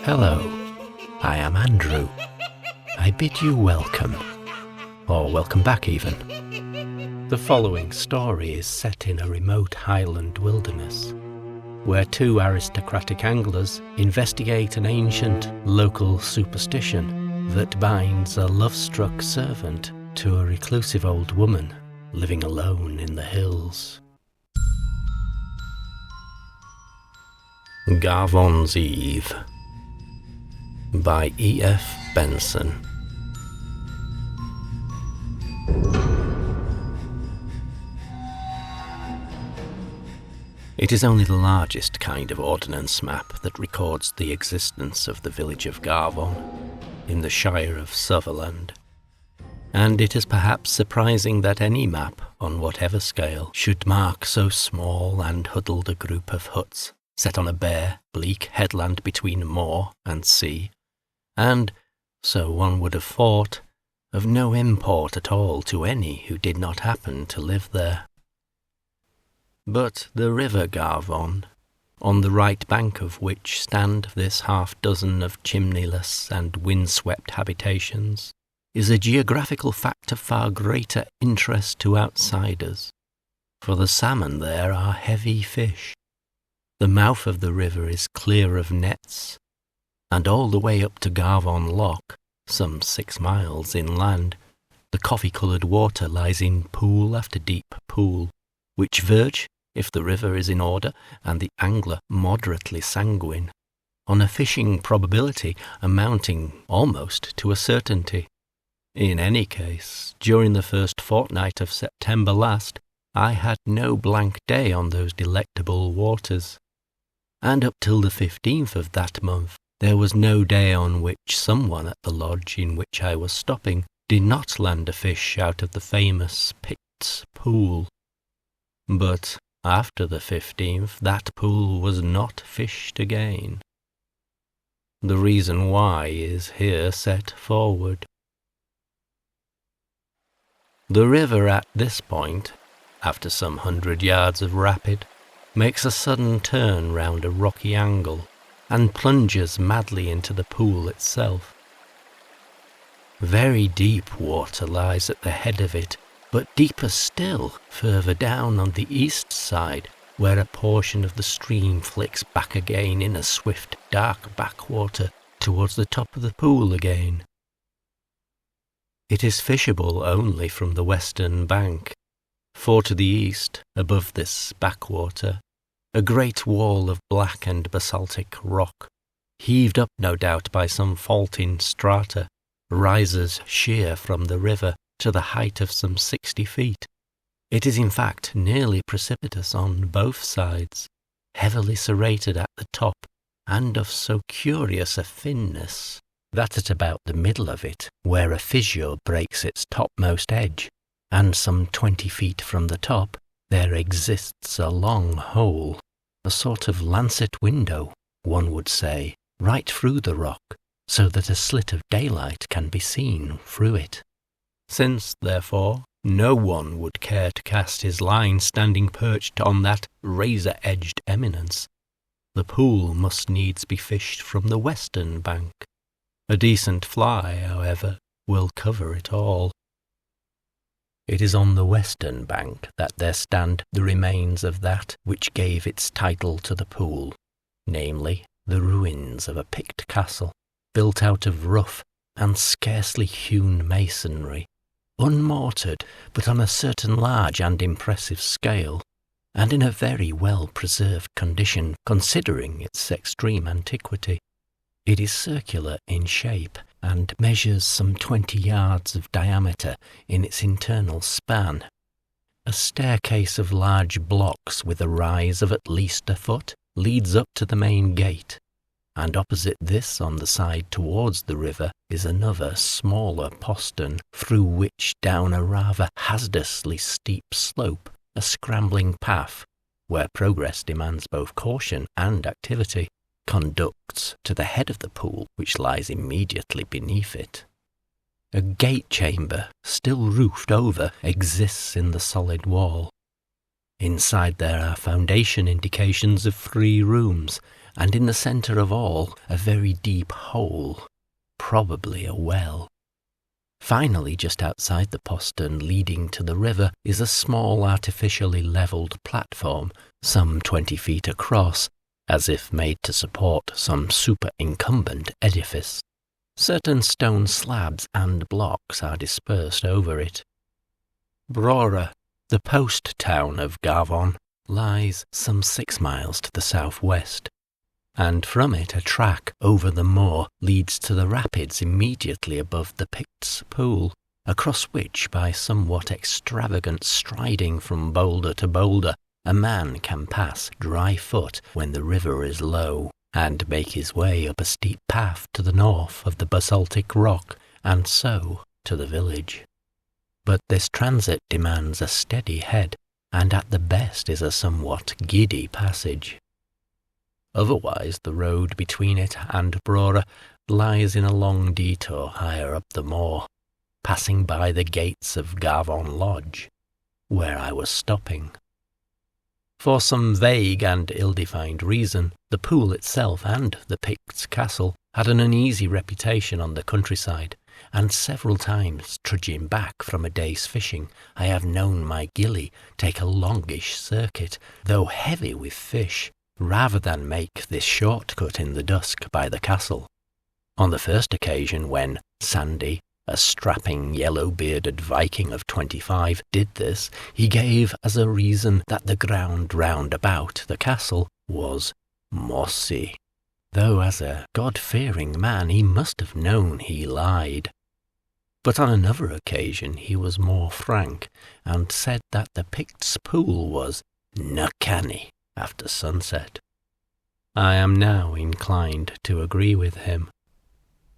Hello, I am Andrew. I bid you welcome, or welcome back even. The following story is set in a remote highland wilderness, where two aristocratic anglers investigate an ancient local superstition that binds a love-struck servant to a reclusive old woman living alone in the hills. Gavon's Eve by E.F. Benson. It is only the largest kind of ordnance map that records the existence of the village of Gavon in the Shire of Sutherland, and it is perhaps surprising that any map, on whatever scale, should mark so small and huddled a group of huts set on a bare, bleak headland between moor and sea, and, so one would have thought, of no import at all to any who did not happen to live there. But the river Gavon, on the right bank of which stand this half-dozen of chimneyless and wind-swept habitations, is a geographical fact of far greater interest to outsiders, for the salmon there are heavy fish. The mouth of the river is clear of nets, and all the way up to Gavon Loch, some 6 miles inland, the coffee-coloured water lies in pool after deep pool, which verge, if the river is in order and the angler moderately sanguine, on a fishing probability amounting almost to a certainty. In any case, during the first fortnight of September last, I had no blank day on those delectable waters, and up till the 15th of that month, there was no day on which someone at the lodge in which I was stopping did not land a fish out of the famous Picts Pool. But after the 15th, that pool was not fished again. The reason why is here set forward. The river at this point, after some 100 yards of rapid, makes a sudden turn round a rocky angle and plunges madly into the pool itself. Very deep water lies at the head of it, but deeper still further down on the east side, where a portion of the stream flicks back again in a swift, dark backwater towards the top of the pool again. It is fishable only from the western bank, for to the east, above this backwater, a great wall of black and basaltic rock, heaved up no doubt by some fault in strata, rises sheer from the river to the height of some 60 feet. It is in fact nearly precipitous on both sides, heavily serrated at the top, and of so curious a thinness that at about the middle of it, where a fissure breaks its topmost edge, and some 20 feet from the top, there exists a long hole, a sort of lancet window, one would say, right through the rock, so that a slit of daylight can be seen through it. Since, therefore, no one would care to cast his line standing perched on that razor-edged eminence, the pool must needs be fished from the western bank. A decent fly, however, will cover it all. It is on the western bank that there stand the remains of that which gave its title to the pool, namely, the ruins of a Pict castle, built out of rough and scarcely hewn masonry, unmortared, but on a certain large and impressive scale, and in a very well-preserved condition considering its extreme antiquity. It is circular in shape and measures some 20 yards of diameter in its internal span. A staircase of large blocks with a rise of at least a foot leads up to the main gate, and opposite this on the side towards the river is another smaller postern through which down a rather hazardously steep slope a scrambling path, where progress demands both caution and activity, conducts to the head of the pool which lies immediately beneath it. A gate chamber, still roofed over, exists in the solid wall. Inside there are foundation indications of 3 rooms, and in the centre of all, a very deep hole, probably a well. Finally, just outside the postern leading to the river is a small artificially levelled platform, some 20 feet across, as if made to support some superincumbent edifice. Certain stone slabs and blocks are dispersed over it. Brora, the post town of Gavon, lies some 6 miles to the southwest, and from it a track over the moor leads to the rapids immediately above the Picts Pool, across which, by somewhat extravagant striding from boulder to boulder, a man can pass dry foot when the river is low, and make his way up a steep path to the north of the basaltic rock, and so to the village. But this transit demands a steady head, and at the best is a somewhat giddy passage. Otherwise, the road between it and Brora lies in a long detour higher up the moor, passing by the gates of Gavon Lodge, where I was stopping. For some vague and ill-defined reason, the pool itself and the Picts Castle had an uneasy reputation on the countryside, and several times, trudging back from a day's fishing, I have known my gilly take a longish circuit, though heavy with fish, rather than make this shortcut in the dusk by the castle. On the first occasion when Sandy, a strapping yellow-bearded Viking of 25, did this, he gave as a reason that the ground round about the castle was mossy, though as a God-fearing man he must have known he lied. But on another occasion he was more frank, and said that the Picts Pool was "nuccanny" after sunset. I am now inclined to agree with him,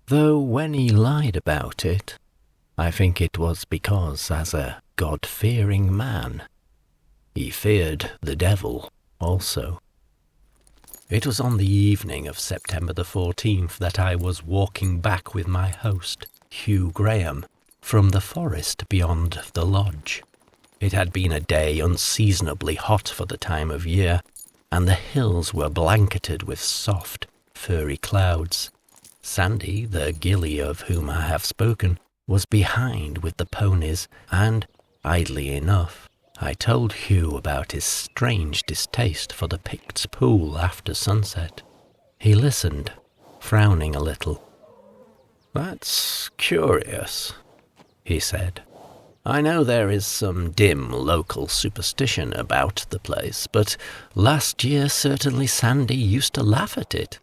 though when he lied about it, I think it was because, as a God-fearing man, he feared the devil also. It was on the evening of September the 14th that I was walking back with my host, Hugh Graham, from the forest beyond the lodge. It had been a day unseasonably hot for the time of year, and the hills were blanketed with soft, furry clouds. Sandy, the gilly of whom I have spoken, was behind with the ponies, and, idly enough, I told Hugh about his strange distaste for the Picts Pool after sunset. He listened, frowning a little. "That's curious," he said. "I know there is some dim local superstition about the place, but last year certainly Sandy used to laugh at it.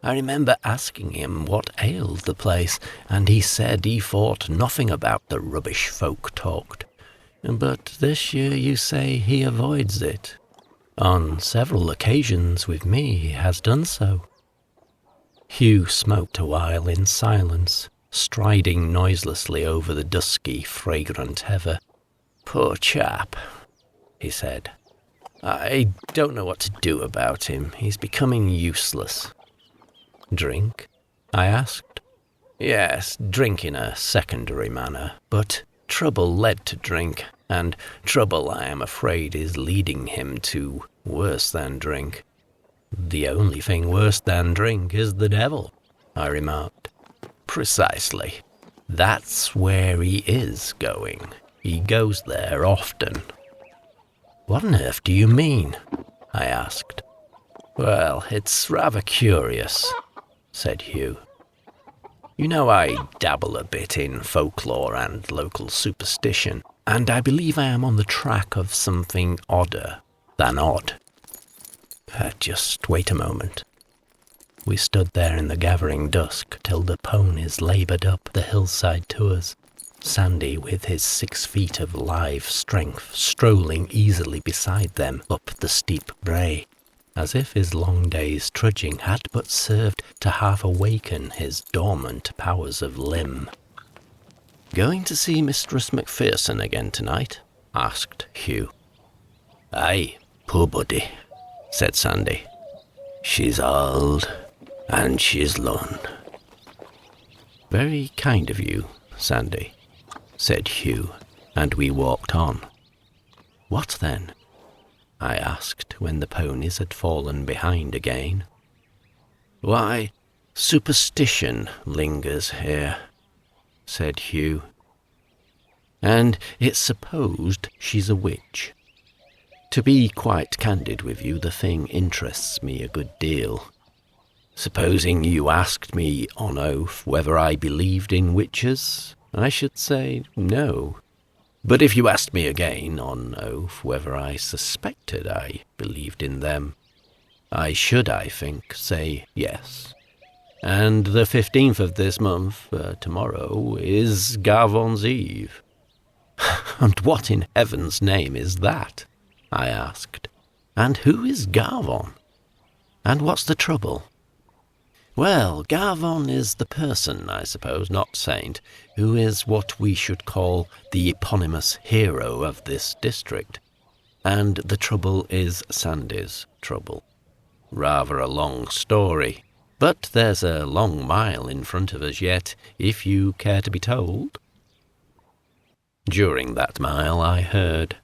I remember asking him what ailed the place, and he said he thought nothing about the rubbish folk talked. But this year you say he avoids it. On several occasions with me he has done so." Hugh smoked a while in silence, striding noiselessly over the dusky, fragrant heather. "Poor chap," he said. "I don't know what to do about him. He's becoming useless." "Drink?" I asked. "Yes, drink in a secondary manner, but trouble led to drink, and trouble, I am afraid, is leading him to worse than drink." "The only thing worse than drink is the devil," I remarked. "Precisely. That's where he is going. He goes there often." "What on earth do you mean?" I asked. "Well, it's rather curious," said Hugh. "You know, I dabble a bit in folklore and local superstition, and I believe I am on the track of something odder than odd. Just wait a moment." We stood there in the gathering dusk till the ponies laboured up the hillside to us, Sandy with his 6 feet of live strength strolling easily beside them up the steep brae, as if his long day's trudging had but served to half awaken his dormant powers of limb. "Going to see Mistress Macpherson again tonight?" asked Hugh. "Aye, poor body," said Sandy. "She's old, and she's lone." "Very kind of you, Sandy," said Hugh, and we walked on. "What then?" I asked when the ponies had fallen behind again. Why, superstition lingers here, said Hugh. And it's supposed she's a witch. To be quite candid with you, the thing interests me a good deal. Supposing you asked me on oath whether I believed in witches, I should say no. But if you asked me again on oath whether I suspected I believed in them, I should, I think, say yes. And the 15th of this month, tomorrow, is Gavon's Eve. And what in heaven's name is that? I asked. And who is Gavon? And what's the trouble? Well, Gavon is the person, I suppose, not saint, who is what we should call the eponymous hero of this district. And the trouble is Sandy's trouble. Rather a long story, but there's a long mile in front of us yet, if you care to be told. During that mile I heard.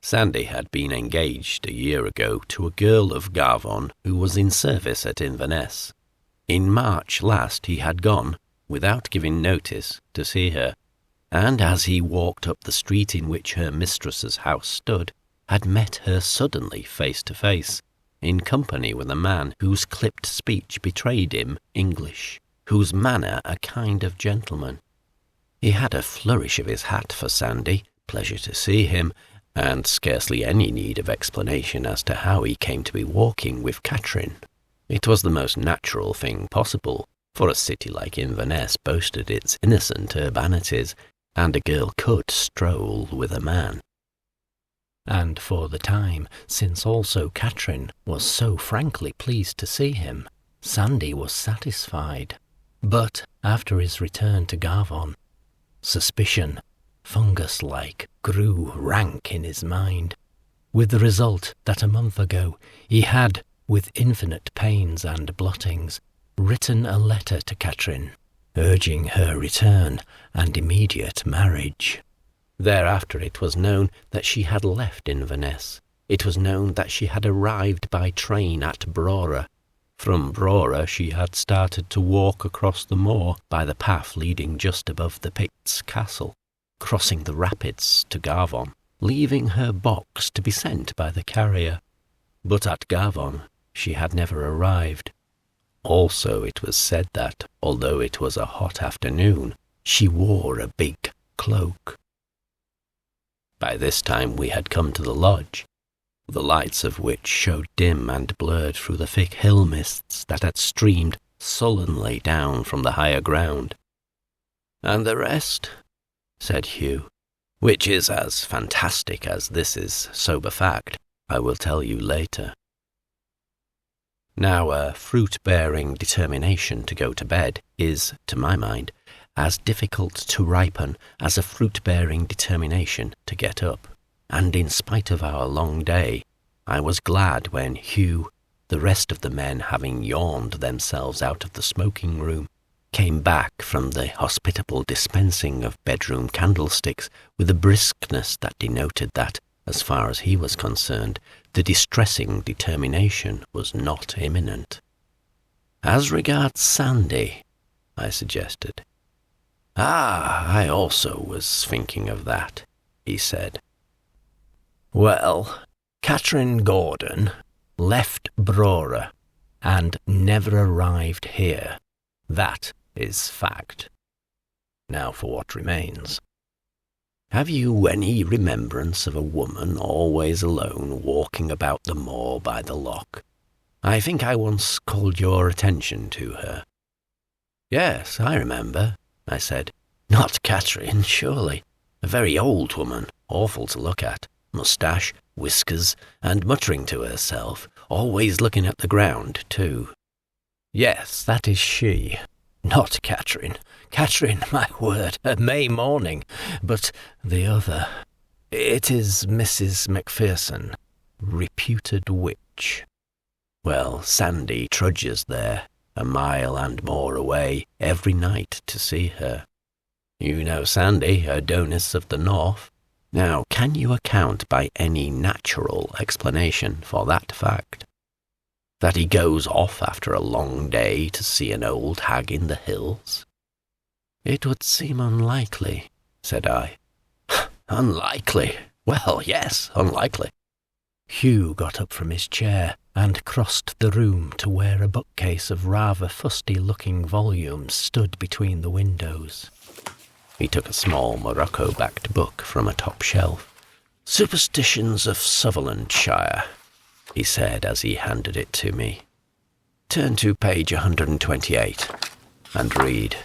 Sandy had been engaged a year ago to a girl of Gavon who was in service at Inverness. In March last he had gone, without giving notice, to see her, and as he walked up the street in which her mistress's house stood, had met her suddenly face to face, in company with a man whose clipped speech betrayed him English, whose manner a kind of gentleman. He had a flourish of his hat for Sandy, pleasure to see him, and scarcely any need of explanation as to how he came to be walking with Catherine. It was the most natural thing possible, for a city like Inverness boasted its innocent urbanities, and a girl could stroll with a man. And for the time, since also Catherine was so frankly pleased to see him, Sandy was satisfied. But after his return to Gavon, suspicion, fungus-like, grew rank in his mind, with the result that a month ago he had, with infinite pains and blottings, written a letter to Catherine, urging her return and immediate marriage. Thereafter it was known that she had left Inverness. It was known that she had arrived by train at Brora. From Brora she had started to walk across the moor by the path leading just above the Picts castle, crossing the rapids to Gavon, leaving her box to be sent by the carrier. But at Gavon she had never arrived. Also it was said that, although it was a hot afternoon, she wore a big cloak. By this time we had come to the lodge, the lights of which showed dim and blurred through the thick hill mists that had streamed sullenly down from the higher ground. And the rest, said Hugh, which is as fantastic as this is sober fact, I will tell you later. Now, a fruit-bearing determination to go to bed is, to my mind, as difficult to ripen as a fruit-bearing determination to get up, and in spite of our long day, I was glad when Hugh, the rest of the men having yawned themselves out of the smoking room, came back from the hospitable dispensing of bedroom candlesticks with a briskness that denoted that, as far as he was concerned, the distressing determination was not imminent. As regards Sandy, I suggested. I also was thinking of that, he said. Well, Catherine Gordon left Brora and never arrived here. That is fact. Now for what remains. Have you any remembrance of a woman always alone walking about the moor by the loch? I think I once called your attention to her. Yes, I remember, I said. Not Catherine, surely. A very old woman, awful to look at. Moustache, whiskers, and muttering to herself, always looking at the ground, too. Yes, that is she. Not Catherine. Catherine, my word, a May morning. But the other. It is Mrs. Macpherson, reputed witch. Well, Sandy trudges there, a mile and more away, every night to see her. You know Sandy, Adonis of the North. Now, can you account by any natural explanation for that fact? That he goes off after a long day to see an old hag in the hills?" "It would seem unlikely," said I. "Unlikely? Well, yes, unlikely." Hugh got up from his chair and crossed the room to where a bookcase of rather fusty-looking volumes stood between the windows. He took a small Morocco-backed book from a top shelf. "Superstitions of Sutherlandshire," he said as he handed it to me. "Turn to page 128 and read."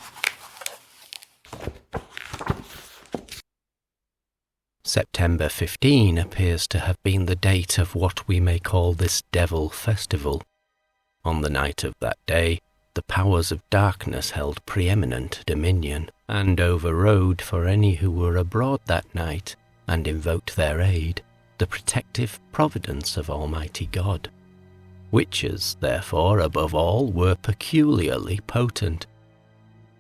September 15 appears to have been the date of what we may call this Devil Festival. On the night of that day, the powers of darkness held preeminent dominion, and overrode for any who were abroad that night, and invoked their aid, the protective providence of Almighty God. Witches, therefore, above all, were peculiarly potent.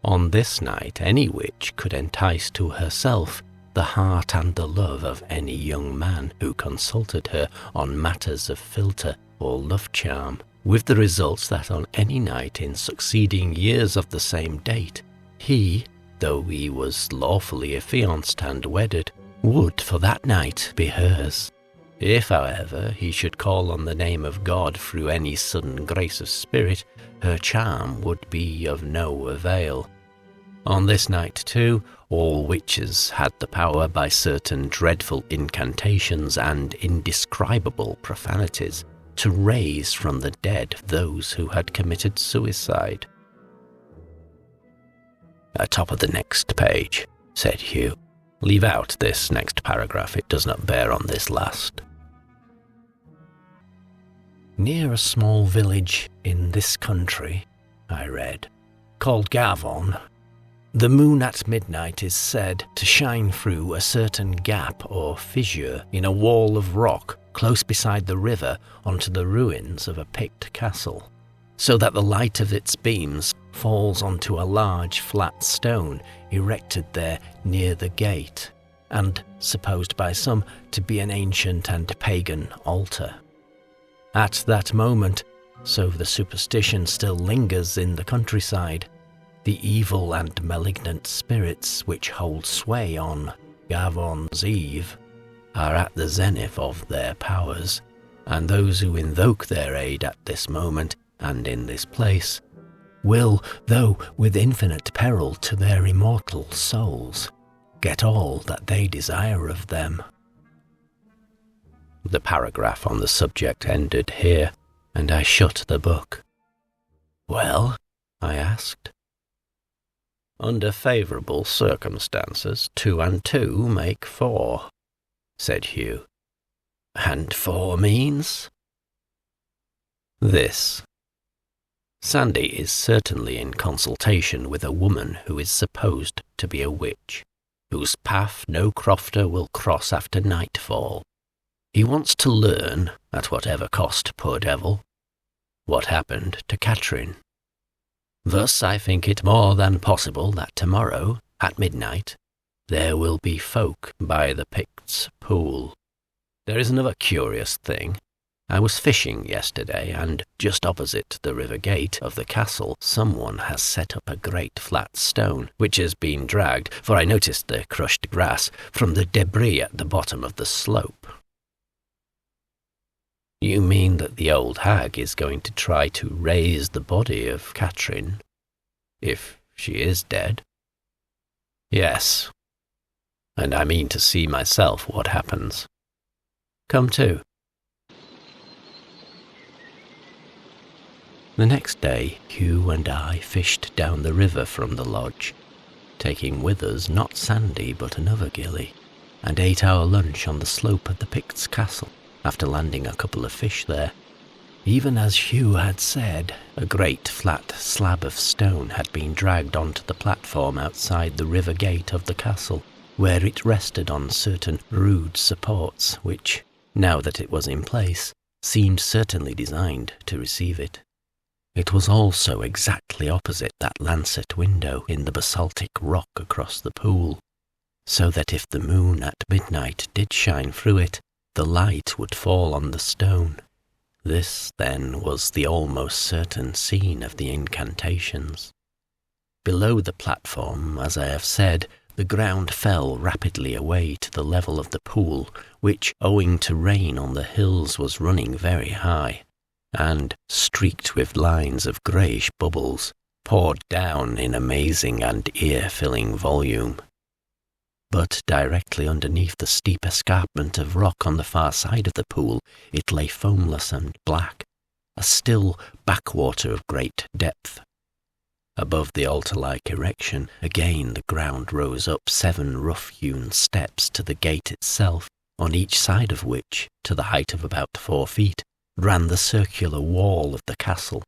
On this night any witch could entice to herself the heart and the love of any young man who consulted her on matters of philtre or love charm, with the results that on any night in succeeding years of the same date, he, though he was lawfully affianced and wedded, would for that night be hers. If, however, he should call on the name of God through any sudden grace of spirit, her charm would be of no avail. On this night, too, all witches had the power by certain dreadful incantations and indescribable profanities to raise from the dead those who had committed suicide. "Top of the next page," said Hugh. "Leave out this next paragraph, it does not bear on this last." "Near a small village in this country," I read, "called Gavon, the moon at midnight is said to shine through a certain gap or fissure in a wall of rock close beside the river onto the ruins of a Pict castle, so that the light of its beams falls onto a large flat stone erected there near the gate, and supposed by some to be an ancient and pagan altar. At that moment, so the superstition still lingers in the countryside, the evil and malignant spirits which hold sway on Gavon's Eve are at the zenith of their powers, and those who invoke their aid at this moment and in this place will, though with infinite peril to their immortal souls, get all that they desire of them." The paragraph on the subject ended here, and I shut the book. "Well?" I asked. "Under favourable circumstances, 2 and 2 make 4, said Hugh. "And 4 means?" "This. Sandy is certainly in consultation with a woman who is supposed to be a witch, whose path no crofter will cross after nightfall. He wants to learn, at whatever cost, poor devil, what happened to Catherine. Thus I think it more than possible that tomorrow, at midnight, there will be folk by the Picts Pool. There is another curious thing. I was fishing yesterday, and just opposite the river gate of the castle someone has set up a great flat stone, which has been dragged, for I noticed the crushed grass, from the debris at the bottom of the slope." "You mean that the old hag is going to try to raise the body of Catherine, if she is dead?" "Yes, and I mean to see myself what happens. Come too." The next day, Hugh and I fished down the river from the lodge, taking with us not Sandy but another gilly, and ate our lunch on the slope of the Picts castle, after landing a couple of fish there. Even as Hugh had said, a great flat slab of stone had been dragged onto the platform outside the river gate of the castle, where it rested on certain rude supports which, now that it was in place, seemed certainly designed to receive it. It was also exactly opposite that lancet window in the basaltic rock across the pool, so that if the moon at midnight did shine through it, the light would fall on the stone. This, then, was the almost certain scene of the incantations. Below the platform, as I have said, the ground fell rapidly away to the level of the pool, which, owing to rain on the hills, was running very high, and, streaked with lines of greyish bubbles, poured down in amazing and ear-filling volume. But directly underneath the steep escarpment of rock on the far side of the pool, it lay foamless and black, a still backwater of great depth. Above the altar-like erection, again the ground rose up 7 rough-hewn steps to the gate itself, on each side of which, to the height of about 4 feet, ran the circular wall of the castle.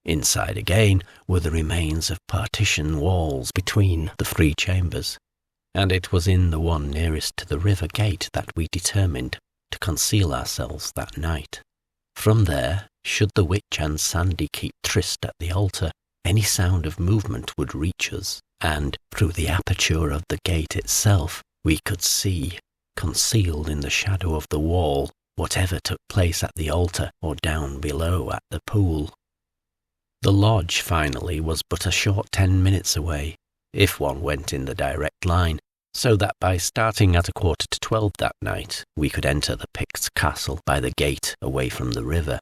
Inside again were the remains of partition walls between the 3 chambers, and it was in the one nearest to the river gate that we determined to conceal ourselves that night. From there, should the witch and Sandy keep tryst at the altar, any sound of movement would reach us, and through the aperture of the gate itself we could see, concealed in the shadow of the wall, whatever took place at the altar or down below at the pool. The lodge, finally, was but a short 10 minutes away, if one went in the direct line, so that by starting at 11:45 that night, we could enter the Picts castle by the gate away from the river,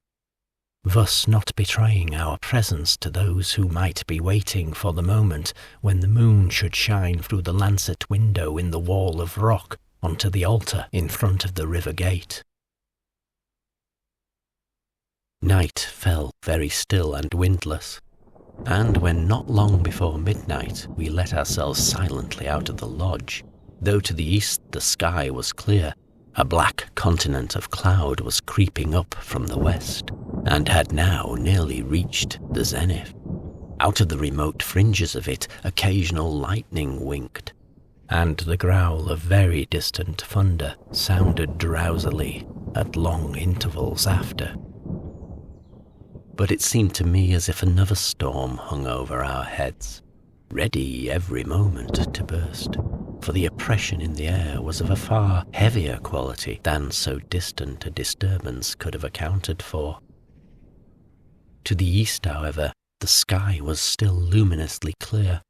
thus not betraying our presence to those who might be waiting for the moment when the moon should shine through the lancet window in the wall of rock onto the altar in front of the river gate. Night fell very still and windless, and when not long before midnight we let ourselves silently out of the lodge, though to the east the sky was clear, a black continent of cloud was creeping up from the west, and had now nearly reached the zenith. Out of the remote fringes of it occasional lightning winked, and the growl of very distant thunder sounded drowsily at long intervals after. But it seemed to me as if another storm hung over our heads, ready every moment to burst, for the oppression in the air was of a far heavier quality than so distant a disturbance could have accounted for. To the east, however, the sky was still luminously clear.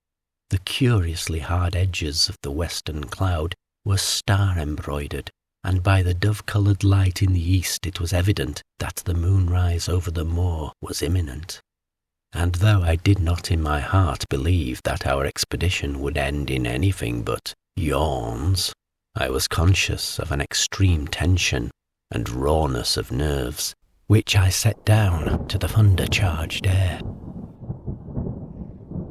The curiously hard edges of the western cloud were star-embroidered, and by the dove-coloured light in the east it was evident that the moonrise over the moor was imminent. And though I did not in my heart believe that our expedition would end in anything but yawns, I was conscious of an extreme tension and rawness of nerves, which I set down to the thunder-charged air.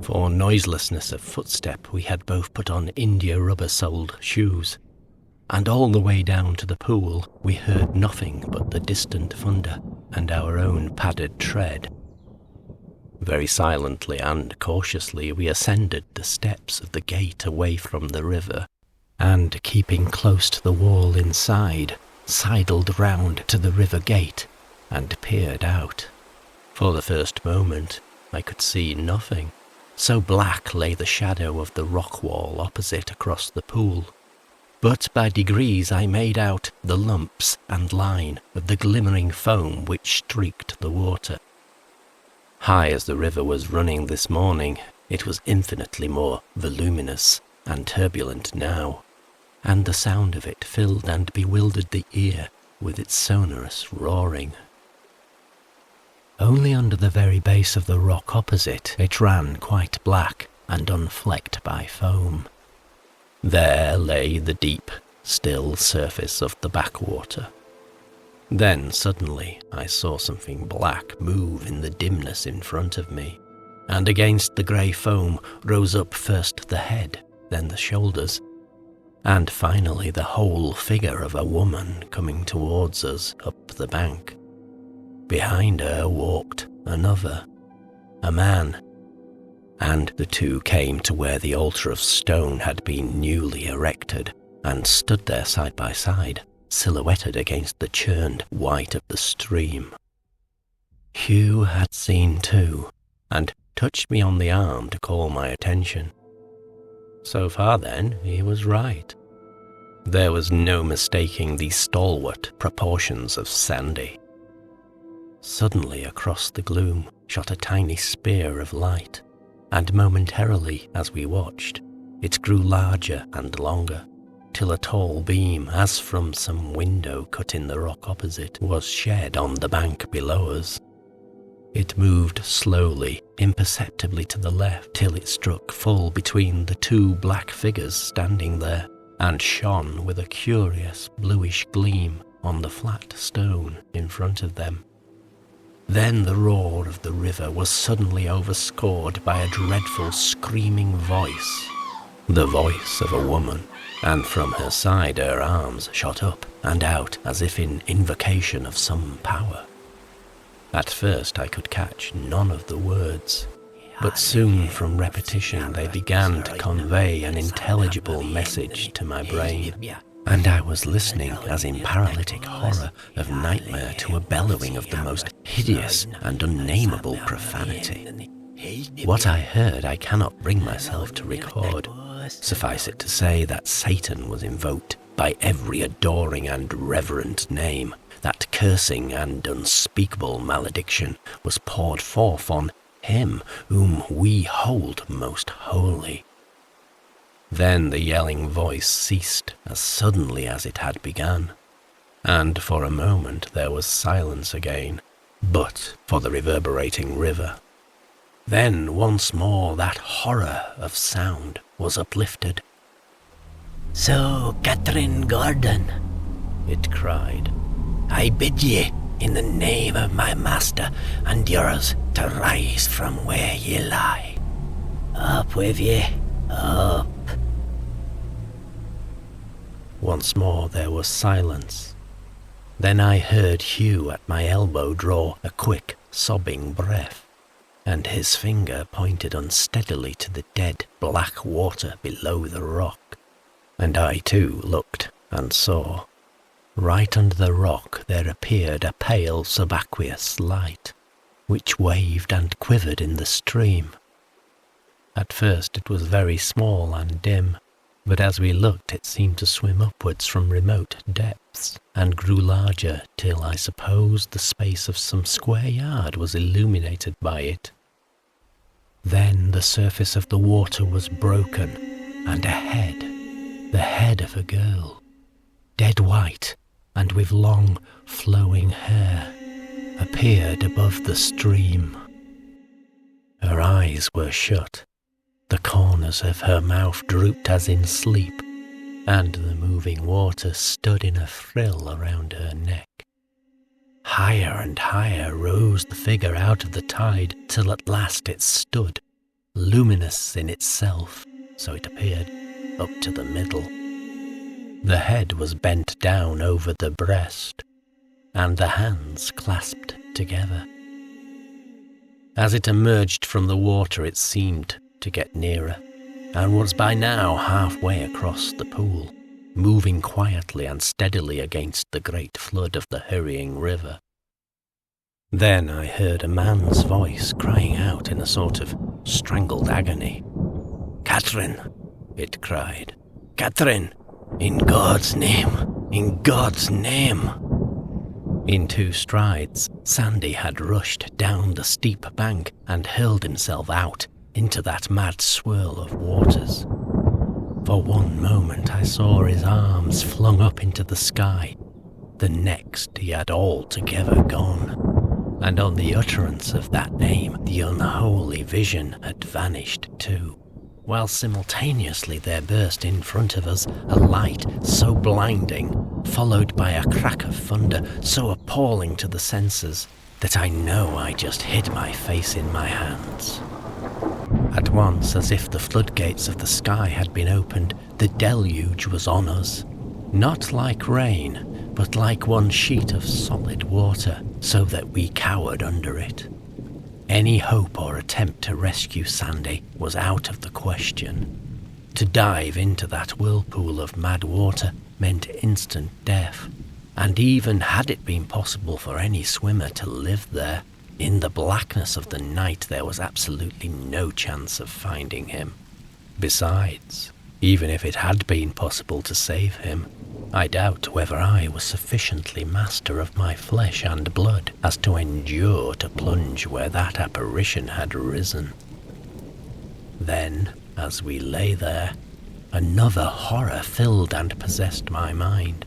For noiselessness of footstep we had both put on India rubber-soled shoes, and all the way down to the pool we heard nothing but the distant thunder and our own padded tread. Very silently and cautiously we ascended the steps of the gate away from the river, and keeping close to the wall inside, sidled round to the river gate and peered out. For the first moment I could see nothing, so black lay the shadow of the rock wall opposite across the pool. But by degrees I made out the lumps and line of the glimmering foam which streaked the water. High as the river was running this morning, it was infinitely more voluminous and turbulent now, and the sound of it filled and bewildered the ear with its sonorous roaring. Only under the very base of the rock opposite it ran quite black and unflecked by foam. There lay the deep, still surface of the backwater. Then suddenly I saw something black move in the dimness in front of me, and against the grey foam rose up first the head, then the shoulders, and finally the whole figure of a woman coming towards us up the bank. Behind her walked another, a man, and the two came to where the altar of stone had been newly erected, and stood there side by side, silhouetted against the churned white of the stream. Hugh had seen too, and touched me on the arm to call my attention. So far then, he was right. There was no mistaking the stalwart proportions of Sandy. Suddenly across the gloom shot a tiny spear of light, and momentarily as we watched, it grew larger and longer, till a tall beam, as from some window cut in the rock opposite, was shed on the bank below us. It moved slowly, imperceptibly to the left, till it struck full between the two black figures standing there, and shone with a curious bluish gleam on the flat stone in front of them. Then the roar of the river was suddenly overscored by a dreadful screaming voice, the voice of a woman, and from her side her arms shot up and out as if in invocation of some power. At first I could catch none of the words, but soon from repetition they began to convey an intelligible message to my brain, and I was listening as in paralytic horror of nightmare to a bellowing of the most hideous and unnameable profanity. What I heard I cannot bring myself to record. Suffice it to say that Satan was invoked by every adoring and reverent name, that cursing and unspeakable malediction was poured forth on him whom we hold most holy. Then the yelling voice ceased as suddenly as it had begun, and for a moment there was silence again, but for the reverberating river. Then once more that horror of sound was uplifted. "So, Catherine Gordon," it cried, "I bid ye, in the name of my master and yours, to rise from where ye lie. Up with ye, up." Once more there was silence. Then I heard Hugh at my elbow draw a quick, sobbing breath, and his finger pointed unsteadily to the dead black water below the rock. And I too looked and saw. Right under the rock there appeared a pale subaqueous light, which waved and quivered in the stream. At first it was very small and dim, but as we looked it seemed to swim upwards from remote depths, and grew larger till I suppose the space of some square yard was illuminated by it. Then the surface of the water was broken, and a head, the head of a girl, dead white and with long, flowing hair, appeared above the stream. Her eyes were shut, the corners of her mouth drooped as in sleep, and the moving water stood in a frill around her neck. Higher and higher rose the figure out of the tide, till at last it stood, luminous in itself, so it appeared, up to the middle. The head was bent down over the breast, and the hands clasped together. As it emerged from the water it seemed to get nearer, and was by now halfway across the pool, moving quietly and steadily against the great flood of the hurrying river. Then I heard a man's voice crying out in a sort of strangled agony. "Catherine," it cried, "Catherine! In God's name! In God's name!" In 2 strides, Sandy had rushed down the steep bank and hurled himself out into that mad swirl of waters. For one moment I saw his arms flung up into the sky. The next he had altogether gone, and on the utterance of that name the unholy vision had vanished too, while simultaneously there burst in front of us a light so blinding, followed by a crack of thunder so appalling to the senses, that I know I just hid my face in my hands. At once, as if the floodgates of the sky had been opened, the deluge was on us, not like rain, but like one sheet of solid water, so that we cowered under it. Any hope or attempt to rescue Sandy was out of the question. To dive into that whirlpool of mad water meant instant death, and even had it been possible for any swimmer to live there, in the blackness of the night there was absolutely no chance of finding him. Besides, even if it had been possible to save him, I doubt whether I was sufficiently master of my flesh and blood as to endure to plunge where that apparition had risen. Then, as we lay there, another horror filled and possessed my mind.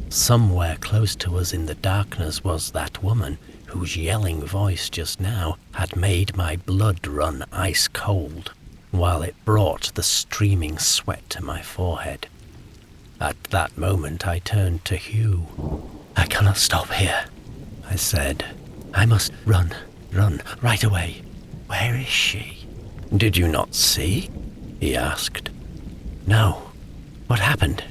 Somewhere close to us in the darkness was that woman whose yelling voice just now had made my blood run ice cold, while it brought the streaming sweat to my forehead. At that moment I turned to Hugh. "I cannot stop here," I said. "I must run, right away. Where is she?" "Did you not see?" he asked. "No. What happened?"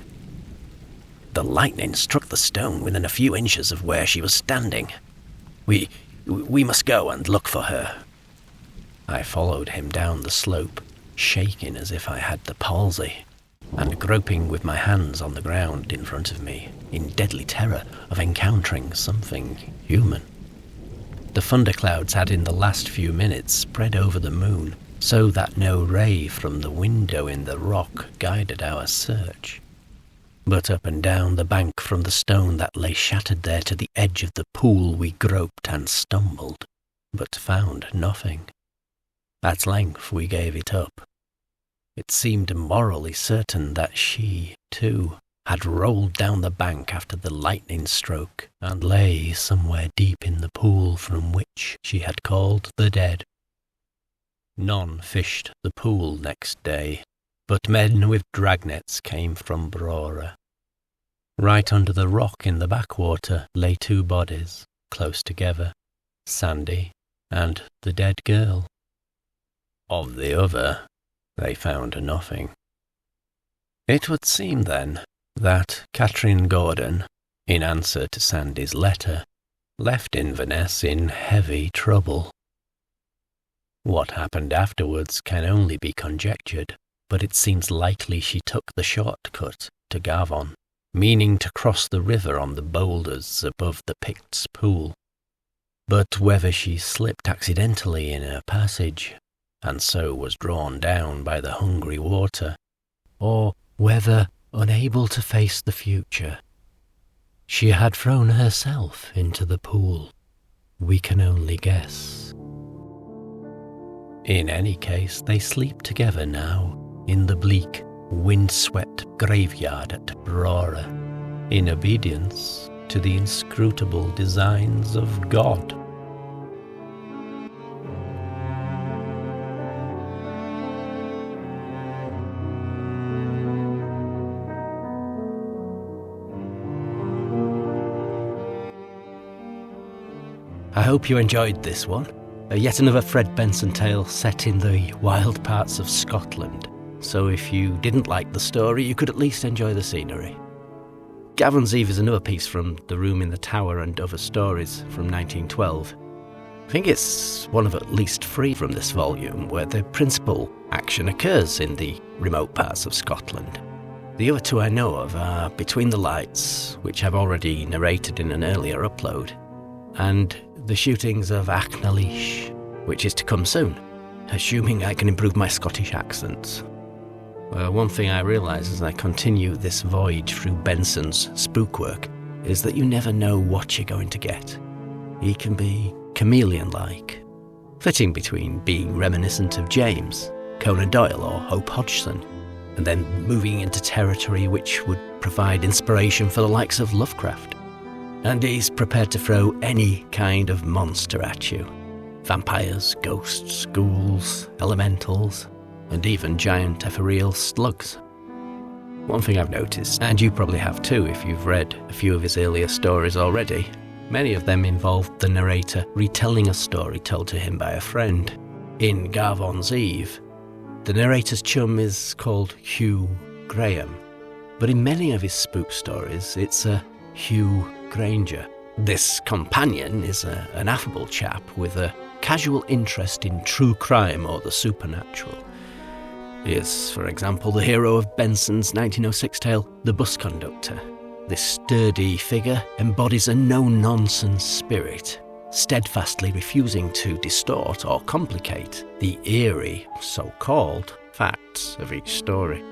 "The lightning struck the stone within a few inches of where she was standing. We must go and look for her." I followed him down the slope, shaking as if I had the palsy, and groping with my hands on the ground in front of me, in deadly terror of encountering something human. The thunderclouds had in the last few minutes spread over the moon, so that no ray from the window in the rock guided our search. But up and down the bank from the stone that lay shattered there to the edge of the pool we groped and stumbled, but found nothing. At length we gave it up. It seemed morally certain that she, too, had rolled down the bank after the lightning stroke and lay somewhere deep in the pool from which she had called the dead. None fished the pool next day, but men with dragnets came from Brora. Right under the rock in the backwater lay two bodies, close together, Sandy and the dead girl. Of the other, they found nothing. It would seem, then, that Catherine Gordon, in answer to Sandy's letter, left Inverness in heavy trouble. What happened afterwards can only be conjectured, but it seems likely she took the shortcut to Gavon, meaning to cross the river on the boulders above the Picts Pool. But whether she slipped accidentally in her passage, and so was drawn down by the hungry water, or whether, unable to face the future, she had thrown herself into the pool, we can only guess. In any case, they sleep together now in the bleak, wind-swept graveyard at Brora, in obedience to the inscrutable designs of God. I hope you enjoyed this one. Yet another Fred Benson tale set in the wild parts of Scotland. So if you didn't like the story, you could at least enjoy the scenery. Gavon's Eve is another piece from The Room in the Tower and Other Stories from 1912. I think it's one of at least 3 from this volume where the principal action occurs in the remote parts of Scotland. The other 2 I know of are Between the Lights, which I've already narrated in an earlier upload, and The Shootings of Achnaleish, which is to come soon, assuming I can improve my Scottish accent. One thing I realise as I continue this voyage through Benson's spookwork is that you never know what you're going to get. He can be chameleon-like, flitting between being reminiscent of James, Conan Doyle or Hope Hodgson, and then moving into territory which would provide inspiration for the likes of Lovecraft. And he's prepared to throw any kind of monster at you. Vampires, ghosts, ghouls, elementals, and even giant ethereal slugs. One thing I've noticed, and you probably have too if you've read a few of his earlier stories already, many of them involved the narrator retelling a story told to him by a friend. In Gavon's Eve, the narrator's chum is called Hugh Graham, but in many of his spook stories it's a Hugh Granger. This companion is an affable chap with a casual interest in true crime or the supernatural. He is, for example, the hero of Benson's 1906 tale, The Bus-Conductor. This sturdy figure embodies a no-nonsense spirit, steadfastly refusing to distort or complicate the eerie, so-called, facts of each story.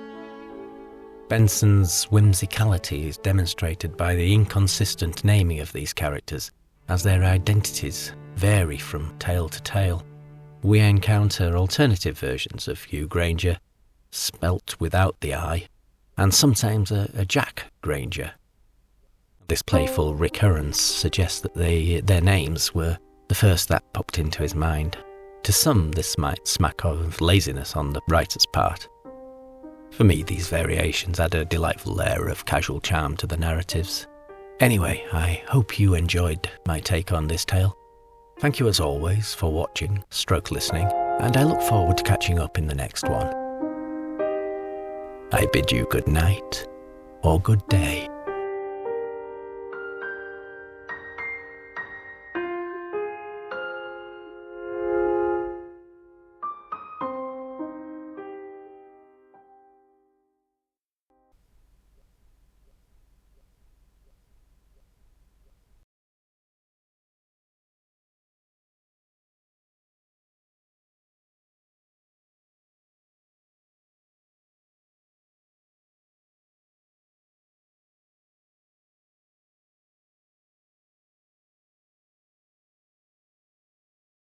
Benson's whimsicality is demonstrated by the inconsistent naming of these characters, as their identities vary from tale to tale. We encounter alternative versions of Hugh Granger, spelt without the I, and sometimes a Jack Granger. This playful recurrence suggests that their names were the first that popped into his mind. To some, this might smack of laziness on the writer's part. For me, these variations add a delightful air of casual charm to the narratives. Anyway, I hope you enjoyed my take on this tale. Thank you as always for watching, listening, and I look forward to catching up in the next one. I bid you good night or good day.